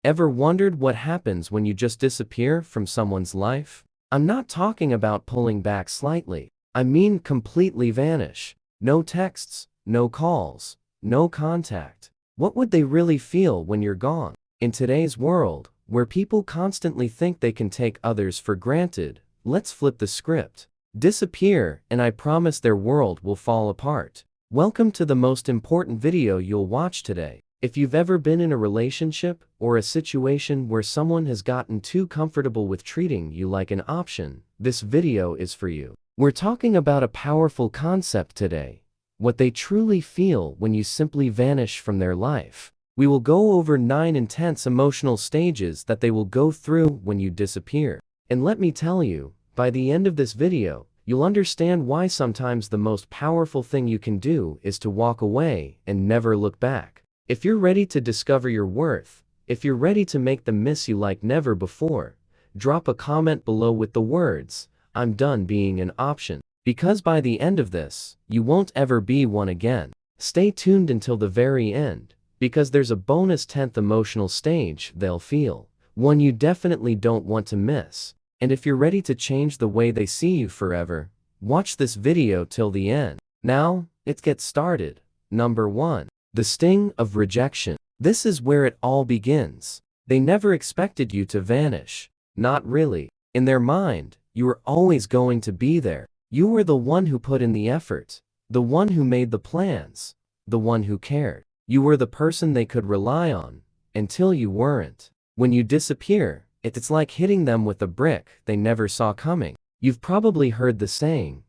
Ever wondered what happens when you just disappear from someone's life? I'm not talking about pulling back slightly. I mean completely vanish. No texts, no calls, no contact. What would they really feel when you're gone? In today's world, where people constantly think they can take others for granted, let's flip the script. Disappear, and I promise their world will fall apart. Welcome to the most important video you'll watch today. If you've ever been in a relationship or a situation where someone has gotten too comfortable with treating you like an option, this video is for you. We're talking about a powerful concept today: what they truly feel when you simply vanish from their life. We will go over 9 intense emotional stages that they will go through when you disappear. And let me tell you, by the end of this video, you'll understand why sometimes the most powerful thing you can do is to walk away and never look back. If you're ready to discover your worth, if you're ready to make them miss you like never before, drop a comment below with the words, "I'm done being an option." Because by the end of this, you won't ever be one again. Stay tuned until the very end, because there's a bonus 10th emotional stage they'll feel, one you definitely don't want to miss. And if you're ready to change the way they see you forever, watch this video till the end. Now, let's get started. Number 1. The sting of rejection. This is where it all begins. They never expected you to vanish. Not really. In their mind, you were always going to be there. You were the one who put in the effort, the one who made the plans, the one who cared. You were the person they could rely on, until you weren't. When you disappear, it's like hitting them with a brick they never saw coming. You've probably heard the saying,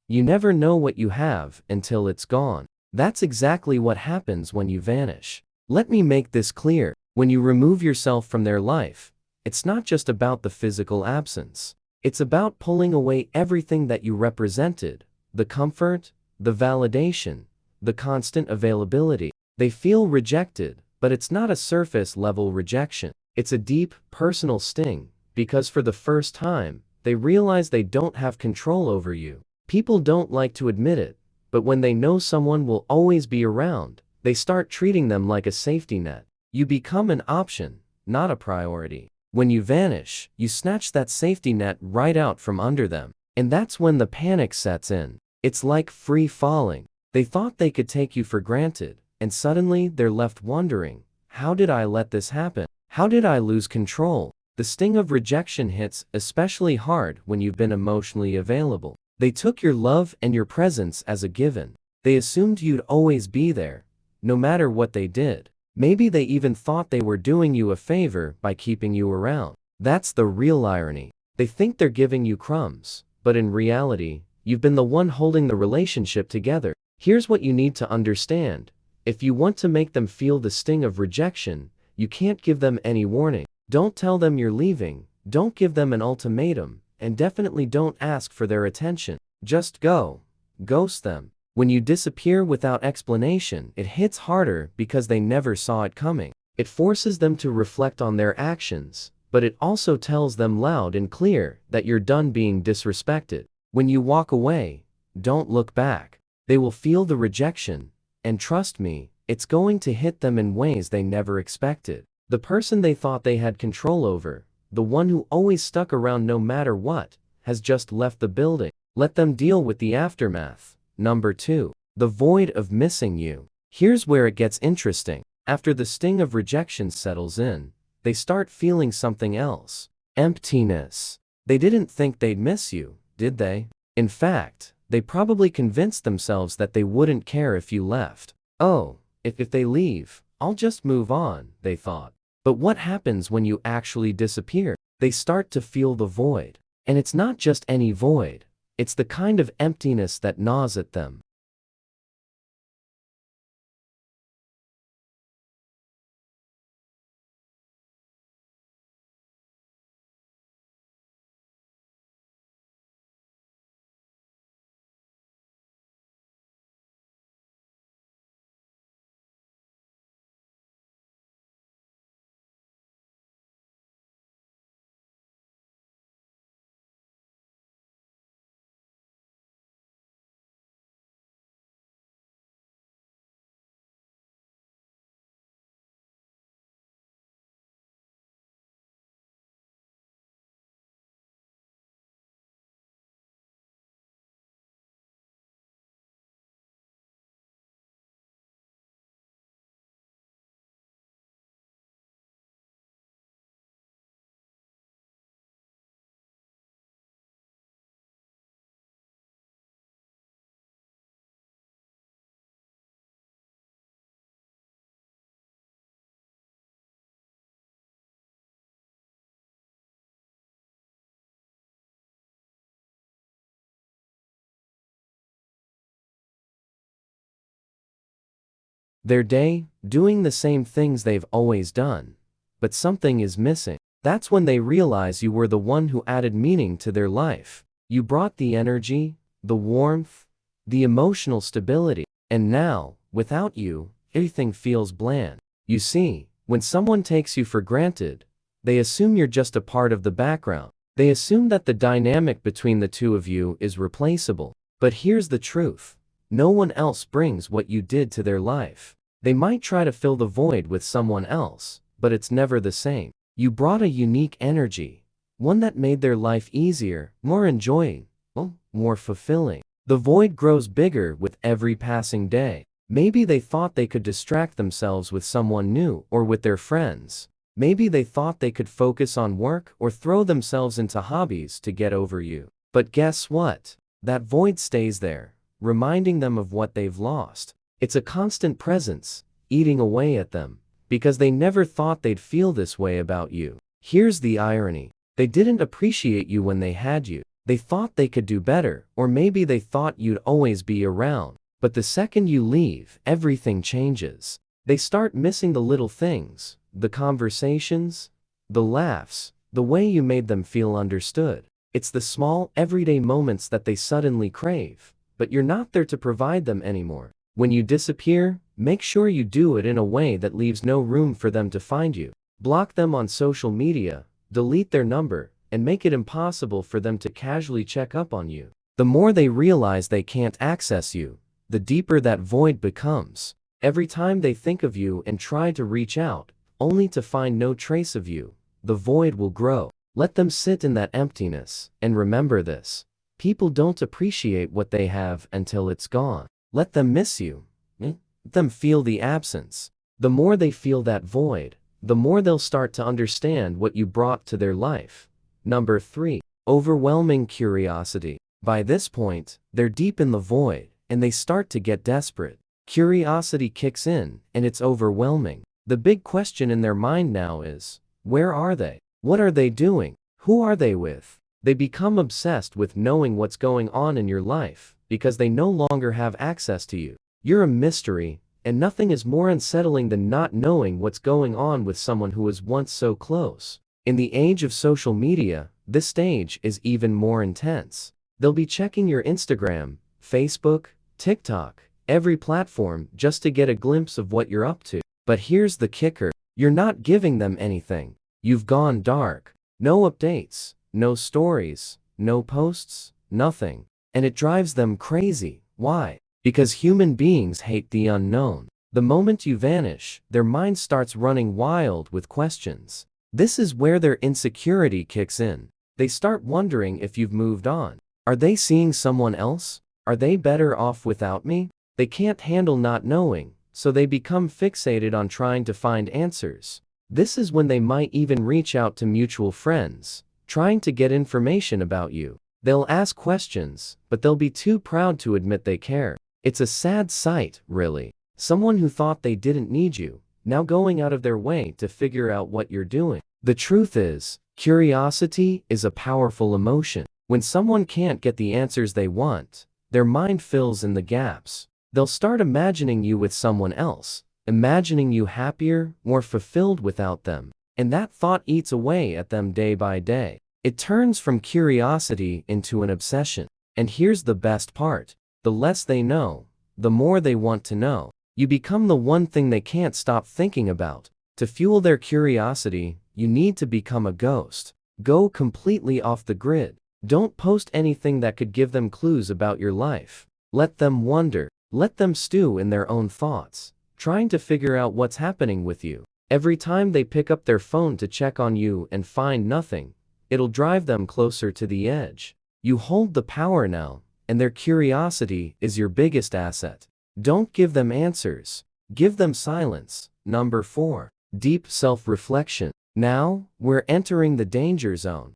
"You never know what you have until it's gone." That's exactly what happens when you vanish. Let me make this clear. When you remove yourself from their life, it's not just about the physical absence. It's about pulling away everything that you represented: the comfort, the validation, the constant availability. They feel rejected, but it's not a surface-level rejection. It's a deep, personal sting, because for the first time, they realize they don't have control over you. People don't like to admit it, but when they know someone will always be around, they start treating them like a safety net. You become an option, not a priority. When you vanish, you snatch that safety net right out from under them. And that's when the panic sets in. It's like free falling. They thought they could take you for granted, and suddenly they're left wondering, how did I let this happen? How did I lose control? The sting of rejection hits especially hard when you've been emotionally available. They took your love and your presence as a given. They assumed you'd always be there, no matter what they did. Maybe they even thought they were doing you a favor by keeping you around. That's the real irony. They think they're giving you crumbs, but in reality, you've been the one holding the relationship together. Here's what you need to understand. If you want to make them feel the sting of rejection, you can't give them any warning. Don't tell them you're leaving, don't give them an ultimatum, and definitely don't ask for their attention. Just go. Ghost them. When you disappear without explanation, it hits harder because they never saw it coming. It forces them to reflect on their actions, but it also tells them loud and clear that you're done being disrespected. When you walk away, don't look back. They will feel the rejection, and trust me, it's going to hit them in ways they never expected. The person they thought they had control over, the one who always stuck around no matter what, has just left the building. Let them deal with the aftermath. Number 2. The void of missing you. Here's where it gets interesting. After the sting of rejection settles in, they start feeling something else: emptiness. They didn't think they'd miss you, did they? In fact, they probably convinced themselves that they wouldn't care if you left. Oh, if they leave, I'll just move on, they thought. But what happens when you actually disappear? They start to feel the void. And it's not just any void. It's the kind of emptiness that gnaws at them. their day, doing the same things they've always done. But something is missing. That's when they realize you were the one who added meaning to their life. You brought the energy, the warmth, the emotional stability. And now, without you, everything feels bland. You see, when someone takes you for granted, they assume you're just a part of the background. They assume that the dynamic between the two of you is replaceable. But here's the truth. No one else brings what you did to their life. They might try to fill the void with someone else, but it's never the same. You brought a unique energy, one that made their life easier, more enjoying, more fulfilling. The void grows bigger with every passing day. Maybe they thought they could distract themselves with someone new or with their friends. Maybe they thought they could focus on work or throw themselves into hobbies to get over you. But guess what? That void stays there, reminding them of what they've lost. It's a constant presence, eating away at them, because they never thought they'd feel this way about you. Here's the irony. They didn't appreciate you when they had you. They thought they could do better, or maybe they thought you'd always be around. But the second you leave, everything changes. They start missing the little things, the conversations, the laughs, the way you made them feel understood. It's the small, everyday moments that they suddenly crave, but you're not there to provide them anymore. When you disappear, make sure you do it in a way that leaves no room for them to find you. Block them on social media, delete their number, and make it impossible for them to casually check up on you. The more they realize they can't access you, the deeper that void becomes. Every time they think of you and try to reach out, only to find no trace of you, the void will grow. Let them sit in that emptiness, and remember this. People don't appreciate what they have until it's gone. Let them miss you. Let them feel the absence. The more they feel that void, the more they'll start to understand what you brought to their life. Number 3. Overwhelming curiosity. By this point, they're deep in the void, and they start to get desperate. Curiosity kicks in, and it's overwhelming. The big question in their mind now is, where are they? What are they doing? Who are they with? They become obsessed with knowing what's going on in your life, because they no longer have access to you. You're a mystery, and nothing is more unsettling than not knowing what's going on with someone who was once so close. In the age of social media, this stage is even more intense. They'll be checking your Instagram, Facebook, TikTok, every platform just to get a glimpse of what you're up to. But here's the kicker. You're not giving them anything. You've gone dark. No updates, no stories, no posts, nothing. And it drives them crazy. Why? Because human beings hate the unknown. The moment you vanish, their mind starts running wild with questions. This is where their insecurity kicks in. They start wondering if you've moved on. Are they seeing someone else? Are they better off without me? They can't handle not knowing, so they become fixated on trying to find answers. This is when they might even reach out to mutual friends, trying to get information about you. They'll ask questions, but they'll be too proud to admit they care. It's a sad sight, really. Someone who thought they didn't need you, now going out of their way to figure out what you're doing. The truth is, curiosity is a powerful emotion. When someone can't get the answers they want, their mind fills in the gaps. They'll start imagining you with someone else, imagining you happier, more fulfilled without them. And that thought eats away at them day by day. It turns from curiosity into an obsession. And here's the best part. The less they know, the more they want to know. You become the one thing they can't stop thinking about. To fuel their curiosity, you need to become a ghost. Go completely off the grid. Don't post anything that could give them clues about your life. Let them wonder. Let them stew in their own thoughts, trying to figure out what's happening with you. Every time they pick up their phone to check on you and find nothing, it'll drive them closer to the edge. You hold the power now, and their curiosity is your biggest asset. Don't give them answers. Give them silence. Number 4. Deep self-reflection. Now, we're entering the danger zone.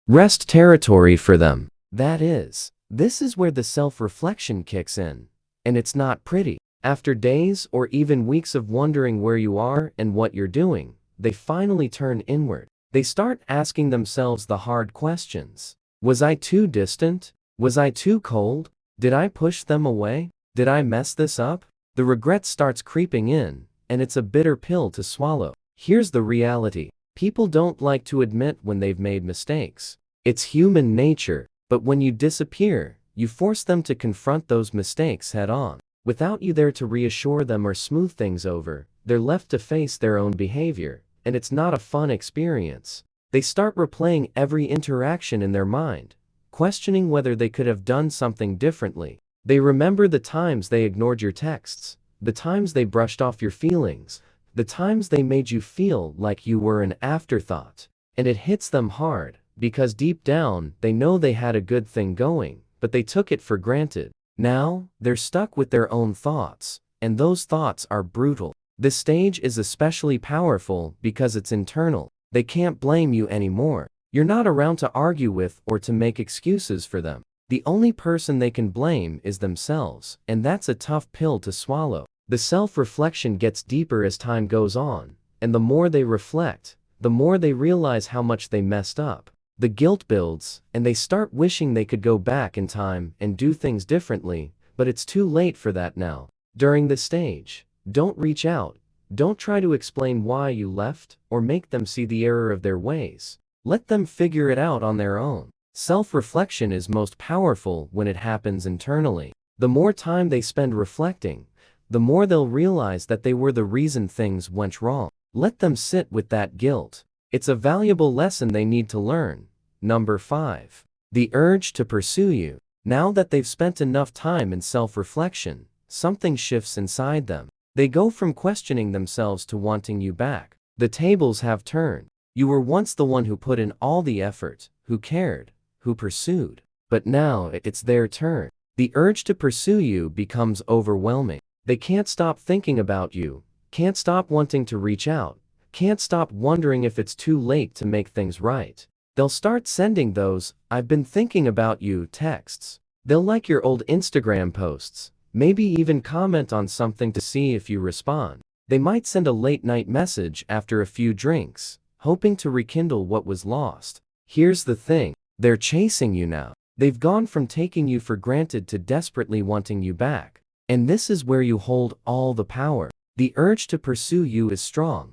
rest territory for them. This is where the self-reflection kicks in. And it's not pretty. After days or even weeks of wondering where you are and what you're doing, they finally turn inward. They start asking themselves the hard questions. Was I too distant? Was I too cold? Did I push them away? Did I mess this up? The regret starts creeping in, and it's a bitter pill to swallow. Here's the reality. People don't like to admit when they've made mistakes. It's human nature, but when you disappear, you force them to confront those mistakes head on. Without you there to reassure them or smooth things over, they're left to face their own behavior, and it's not a fun experience. They start replaying every interaction in their mind, questioning whether they could have done something differently. They remember the times they ignored your texts, the times they brushed off your feelings, the times they made you feel like you were an afterthought. And it hits them hard, because deep down, they know they had a good thing going, but they took it for granted. Now, they're stuck with their own thoughts, and those thoughts are brutal. This stage is especially powerful because it's internal. They can't blame you anymore. You're not around to argue with or to make excuses for them. The only person they can blame is themselves, and that's a tough pill to swallow. The self-reflection gets deeper as time goes on, and the more they reflect, the more they realize how much they messed up. The guilt builds, and they start wishing they could go back in time and do things differently, but it's too late for that now. During this stage, don't reach out. Don't try to explain why you left or make them see the error of their ways. Let them figure it out on their own. Self-reflection is most powerful when it happens internally. The more time they spend reflecting, the more they'll realize that they were the reason things went wrong. Let them sit with that guilt. It's a valuable lesson they need to learn. Number 5. The urge to pursue you. Now that they've spent enough time in self-reflection, something shifts inside them. They go from questioning themselves to wanting you back. The tables have turned. You were once the one who put in all the effort, who cared, who pursued. But now it's their turn. The urge to pursue you becomes overwhelming. They can't stop thinking about you, can't stop wanting to reach out, can't stop wondering if it's too late to make things right. They'll start sending those "I've been thinking about you" texts. They'll like your old Instagram posts, maybe even comment on something to see if you respond. They might send a late-night message after a few drinks, hoping to rekindle what was lost. Here's the thing, they're chasing you now. They've gone from taking you for granted to desperately wanting you back. And this is where you hold all the power. The urge to pursue you is strong,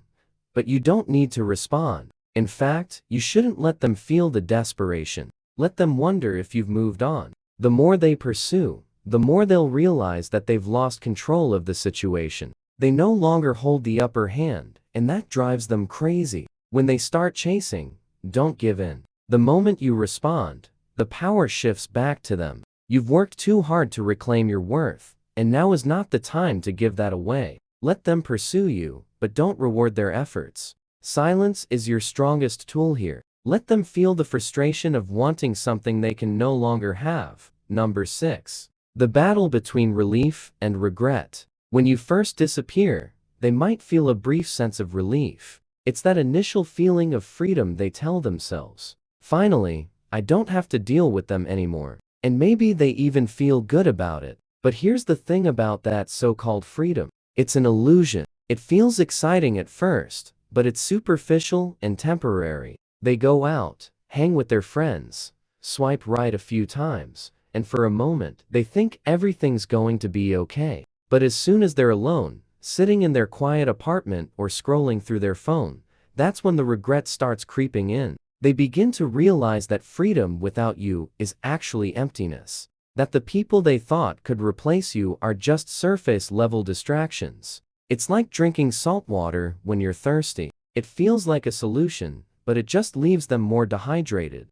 but you don't need to respond. In fact, you shouldn't let them feel the desperation. Let them wonder if you've moved on. The more they pursue, the more they'll realize that they've lost control of the situation. They no longer hold the upper hand, and that drives them crazy. When they start chasing, don't give in. The moment you respond, the power shifts back to them. You've worked too hard to reclaim your worth, and now is not the time to give that away. Let them pursue you, but don't reward their efforts. Silence is your strongest tool here. Let them feel the frustration of wanting something they can no longer have. Number 6. The battle between relief and regret. When you first disappear, they might feel a brief sense of relief. It's that initial feeling of freedom they tell themselves. Finally, I don't have to deal with them anymore. And maybe they even feel good about it. But here's the thing about that so-called freedom. It's an illusion. It feels exciting at first, but it's superficial and temporary. They go out, hang with their friends, swipe right a few times, and for a moment, they think everything's going to be okay. But as soon as they're alone, sitting in their quiet apartment or scrolling through their phone, that's when the regret starts creeping in. They begin to realize that freedom without you is actually emptiness. That the people they thought could replace you are just surface-level distractions. It's like drinking salt water when you're thirsty. It feels like a solution, but it just leaves them more dehydrated.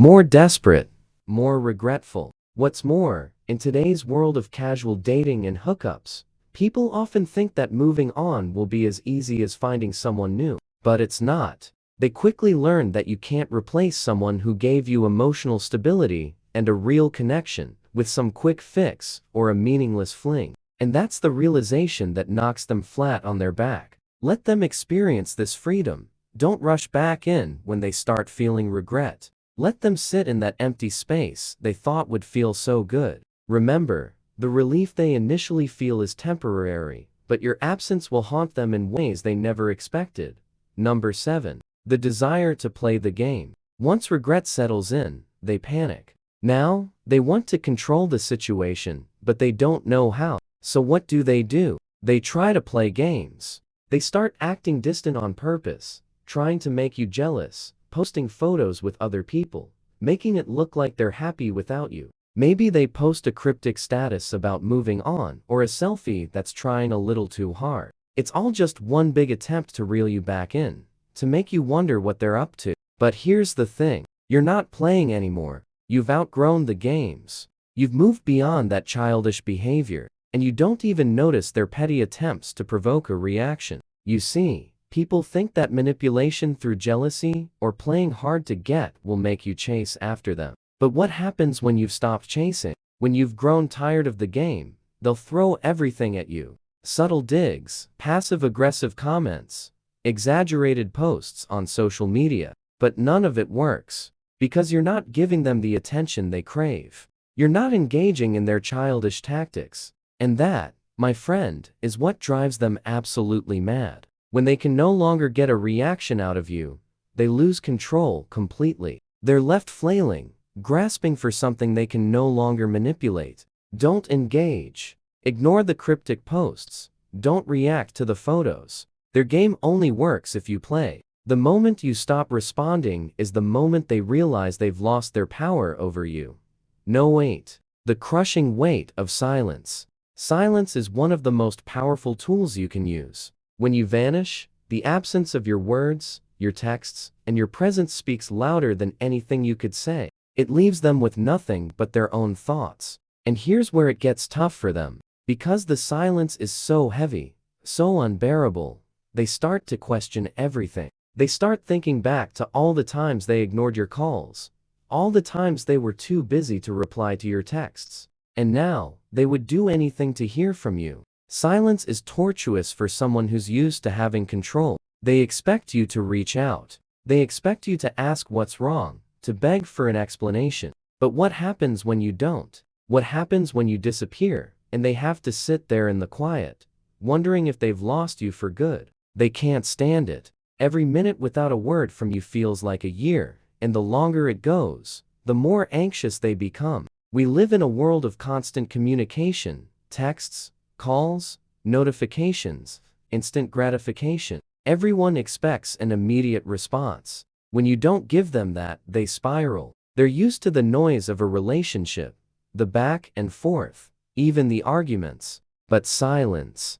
More desperate, more regretful. What's more, in today's world of casual dating and hookups, People often think that moving on will be as easy as finding someone new, but it's not. They quickly learn that you can't replace someone who gave you emotional stability and a real connection with some quick fix or a meaningless fling. And that's the realization that knocks them flat on their back. Let them experience this freedom. Don't rush back in when they start feeling regret. Let them sit in that empty space they thought would feel so good. Remember, the relief they initially feel is temporary, but your absence will haunt them in ways they never expected. Number 7. The desire to play the game. Once regret settles in, they panic. Now, they want to control the situation, but they don't know how. So what do? They try to play games. They start acting distant on purpose, trying to make you jealous, posting photos with other people, making it look like they're happy without you. Maybe they post a cryptic status about moving on or a selfie that's trying a little too hard. It's all just one big attempt to reel you back in, to make you wonder what they're up to. But here's the thing, you're not playing anymore. You've outgrown the games. You've moved beyond that childish behavior, and you don't even notice their petty attempts to provoke a reaction. You see, people think that manipulation through jealousy or playing hard to get will make you chase after them. But what happens when you've stopped chasing? When you've grown tired of the game, they'll throw everything at you. Subtle digs, passive-aggressive comments, exaggerated posts on social media. But none of it works, because you're not giving them the attention they crave. You're not engaging in their childish tactics. And that, my friend, is what drives them absolutely mad. When they can no longer get a reaction out of you, they lose control completely. They're left flailing, grasping for something they can no longer manipulate. Don't engage. Ignore the cryptic posts. Don't react to the photos. Their game only works if you play. The moment you stop responding is the moment they realize they've lost their power over you. No, wait. The crushing weight of silence. Silence is one of the most powerful tools you can use. When you vanish, the absence of your words, your texts, and your presence speaks louder than anything you could say. It leaves them with nothing but their own thoughts. And here's where it gets tough for them. Because the silence is so heavy, so unbearable, they start to question everything. They start thinking back to all the times they ignored your calls, all the times they were too busy to reply to your texts. And now, they would do anything to hear from you. Silence is tortuous for someone who's used to having control. They expect you to reach out. They expect you to ask what's wrong, to beg for an explanation. But what happens when you don't? What happens when you disappear, and they have to sit there in the quiet, wondering if they've lost you for good? They can't stand it. Every minute without a word from you feels like a year, and the longer it goes, the more anxious they become. We live in a world of constant communication, texts, calls, notifications, instant gratification. Everyone expects an immediate response. When you don't give them that, they spiral. They're used to the noise of a relationship, the back and forth, even the arguments. But silence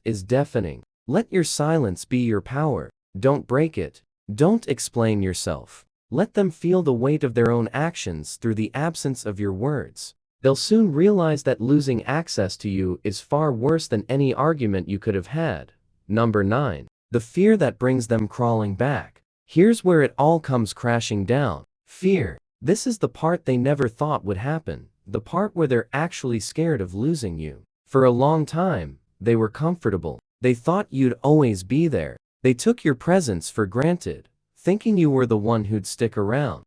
is deafening. Let your silence be your power. Don't break it. Don't explain yourself. Let them feel the weight of their own actions through the absence of your words. They'll soon realize that losing access to you is far worse than any argument you could have had. Number 9. The fear that brings them crawling back. Here's where it all comes crashing down. Fear. This is the part they never thought would happen. The part where they're actually scared of losing you. For a long time, they were comfortable. They thought you'd always be there. They took your presence for granted, thinking you were the one who'd stick around.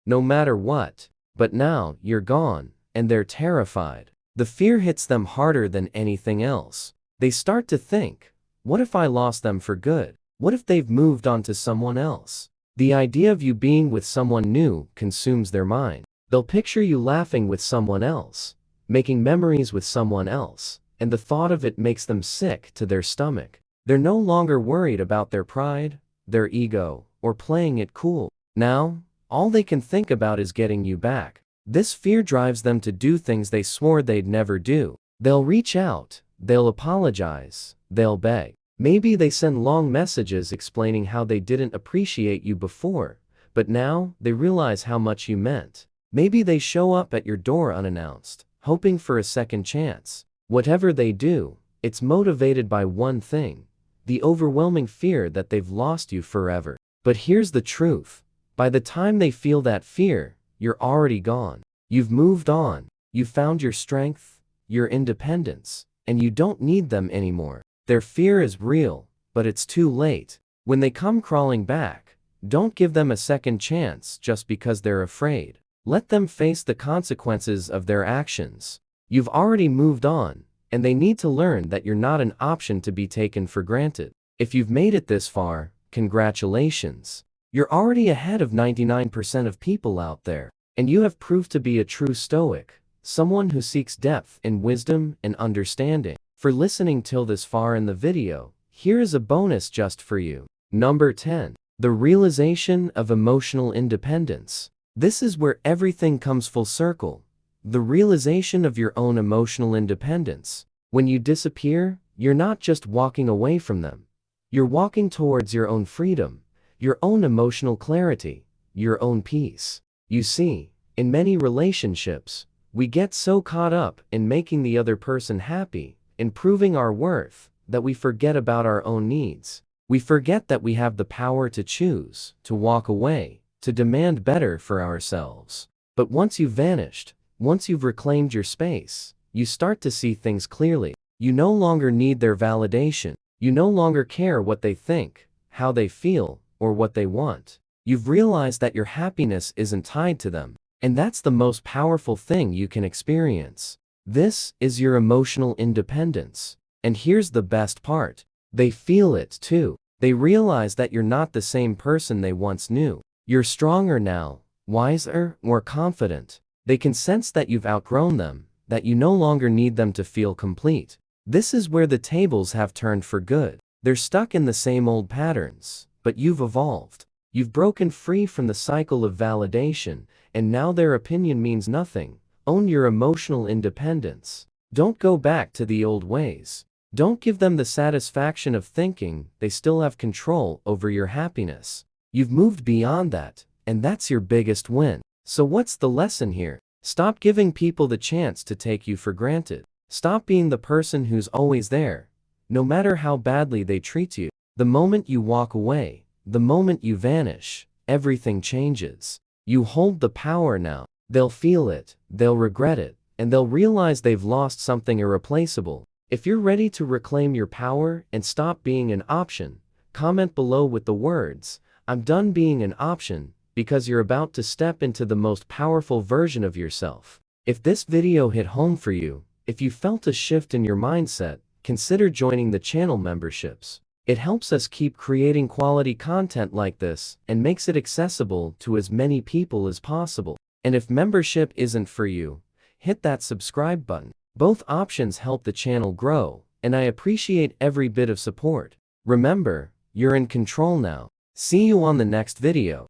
No matter what. But now, you're gone, and they're terrified. The fear hits them harder than anything else. They start to think, What if I lost them for good? What if they've moved on to someone else? The idea of you being with someone new consumes their mind. They'll picture you laughing with someone else, making memories with someone else, and the thought of it makes them sick to their stomach. They're no longer worried about their pride, their ego, or playing it cool. Now, all they can think about is getting you back. This fear drives them to do things they swore they'd never do. They'll reach out, they'll apologize, they'll beg. Maybe they send long messages explaining how they didn't appreciate you before, but now they realize how much you meant. Maybe they show up at your door unannounced, hoping for a second chance. Whatever they do, it's motivated by one thing: the overwhelming fear that they've lost you forever. But here's the truth. By the time they feel that fear, you're already gone. You've moved on. You've found your strength, your independence, and you don't need them anymore. Their fear is real, but it's too late. When they come crawling back, don't give them a second chance just because they're afraid. Let them face the consequences of their actions. You've already moved on, and they need to learn that you're not an option to be taken for granted. If you've made it this far, congratulations. You're already ahead of 99% of people out there, and you have proved to be a true Stoic, someone who seeks depth in wisdom and understanding. For listening till this far in the video, here is a bonus just for you. Number 10. The realization of emotional independence. This is where everything comes full circle. The realization of your own emotional independence. When you disappear, you're not just walking away from them. You're walking towards your own freedom, your own emotional clarity, your own peace. You see, in many relationships, we get so caught up in making the other person happy, in proving our worth, that we forget about our own needs. We forget that we have the power to choose, to walk away, to demand better for ourselves. But once you've vanished, once you've reclaimed your space, you start to see things clearly. You no longer need their validation. You no longer care what they think, how they feel, or what they want. You've realized that your happiness isn't tied to them, and that's the most powerful thing you can experience. This is your emotional independence. And here's the best part. They feel it too. They realize that you're not the same person they once knew. You're stronger now, wiser, more confident. They can sense that you've outgrown them, that you no longer need them to feel complete. This is where the tables have turned for good. They're stuck in the same old patterns, but you've evolved. You've broken free from the cycle of validation, and now their opinion means nothing. Own your emotional independence. Don't go back to the old ways. Don't give them the satisfaction of thinking they still have control over your happiness. You've moved beyond that, and that's your biggest win. So what's the lesson here? Stop giving people the chance to take you for granted. Stop being the person who's always there, no matter how badly they treat you. The moment you walk away, the moment you vanish, everything changes. You hold the power now. They'll feel it, they'll regret it, and they'll realize they've lost something irreplaceable. If you're ready to reclaim your power and stop being an option, comment below with the words, "I'm done being an option," because you're about to step into the most powerful version of yourself. If this video hit home for you, if you felt a shift in your mindset, consider joining the channel memberships. It helps us keep creating quality content like this and makes it accessible to as many people as possible. And if membership isn't for you, hit that subscribe button. Both options help the channel grow, and I appreciate every bit of support. Remember, you're in control now. See you on the next video.